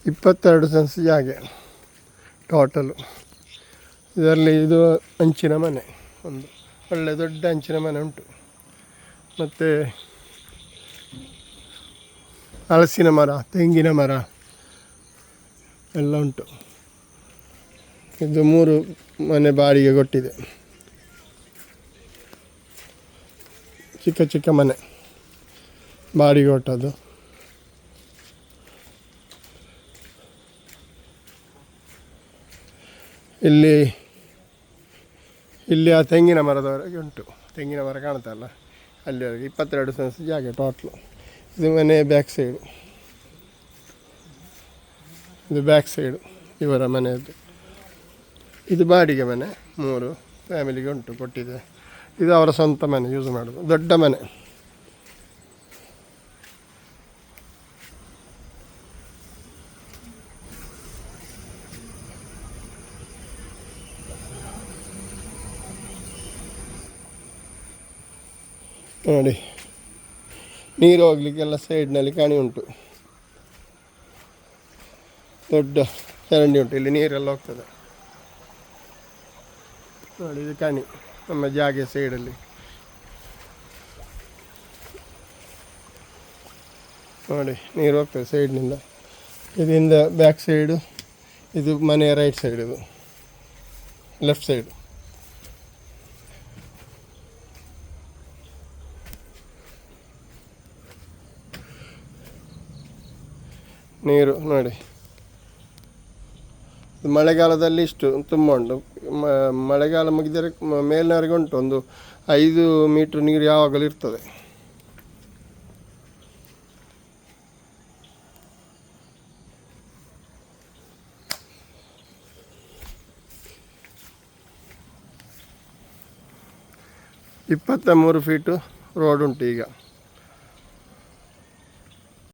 22 sense ಜಾಗೆ total. ಇದರಲ್ಲಿ ಇದು ಹಂಚಿನ ಮನೆ, ಒಂದು ಒಳ್ಳೆ ದೊಡ್ಡ ಹಂಚಿನ ಮನೆ ಉಂಟು. ಮತ್ತು ಹಲಸಿನ ಮರ, ತೆಂಗಿನ ಮರ ಎಲ್ಲ ಉಂಟು. ಇದು 3 ಮನೆ ಬಾಡಿಗೆ ಕೊಟ್ಟಿದೆ. ಚಿಕ್ಕ ಚಿಕ್ಕ ಮನೆ ಬಾಡಿಗೆ ಕೊಟ್ಟದ್ದು. ಇಲ್ಲಿ ಆ ತೆಂಗಿನ ಮರದವರೆಗೆ ಉಂಟು. ತೆಂಗಿನ ಮರ ಕಾಣ್ತಲ್ಲ ಅಲ್ಲಿವರೆಗೆ 22 ಸೆನ್ಸ್ ಜಾಗ ಟೋಟ್ಲು. ಇದು ಮನೆ ಬ್ಯಾಕ್ ಸೈಡು, ಇದು ಬ್ಯಾಕ್ ಸೈಡು ಇವರ ಮನೆಯದ್ದು. ಇದು ಬಾಡಿಗೆ ಮನೆ, 3 ಫ್ಯಾಮಿಲಿಗೆ ಉಂಟು ಕೊಟ್ಟಿದೆ. ಇದು ಅವರ ಸ್ವಂತ ಮನೆ, ಯೂಸ್ ಮಾಡೋದು. ದೊಡ್ಡ ಮನೆ. ನೋಡಿ, ನೀರು ಹೋಗ್ಲಿಕ್ಕೆಲ್ಲ ಸೈಡ್ನಲ್ಲಿ ಕಣಿ ಉಂಟು, ದೊಡ್ಡ ಚರಂಡಿ ಉಂಟು. ಇಲ್ಲಿ ನೀರೆಲ್ಲ ಹೋಗ್ತದೆ ನೋಡಿ. ಇದು ಕಣಿ ನಮ್ಮ ಜಾಗೆ ಸೈಡಲ್ಲಿ ನೋಡಿ, ನೀರು ಹೋಗ್ತದೆ ಸೈಡ್ನಿಂದ. ಇದರಿಂದ ಬ್ಯಾಕ್ ಸೈಡು, ಇದು ಮನೆಯ ರೈಟ್ ಸೈಡ್, ಇದು ಲೆಫ್ಟ್ ಸೈಡು. ನೀರು ನೋಡಿ, ಮಳೆಗಾಲದಲ್ಲಿ ಇಷ್ಟು ತುಂಬ ಉಂಟು. ಮಳೆಗಾಲ ಮುಗಿದರೆ ಮೇಲಿನವರೆಗೆ ಉಂಟು. ಒಂದು 5 ಮೀಟ್ರ್ ನೀರು ಯಾವಾಗಲೂ ಇರ್ತದೆ. ಇಪ್ಪತ್ತ 3 ಫೀಟು ರೋಡ್ ಉಂಟು ಈಗ.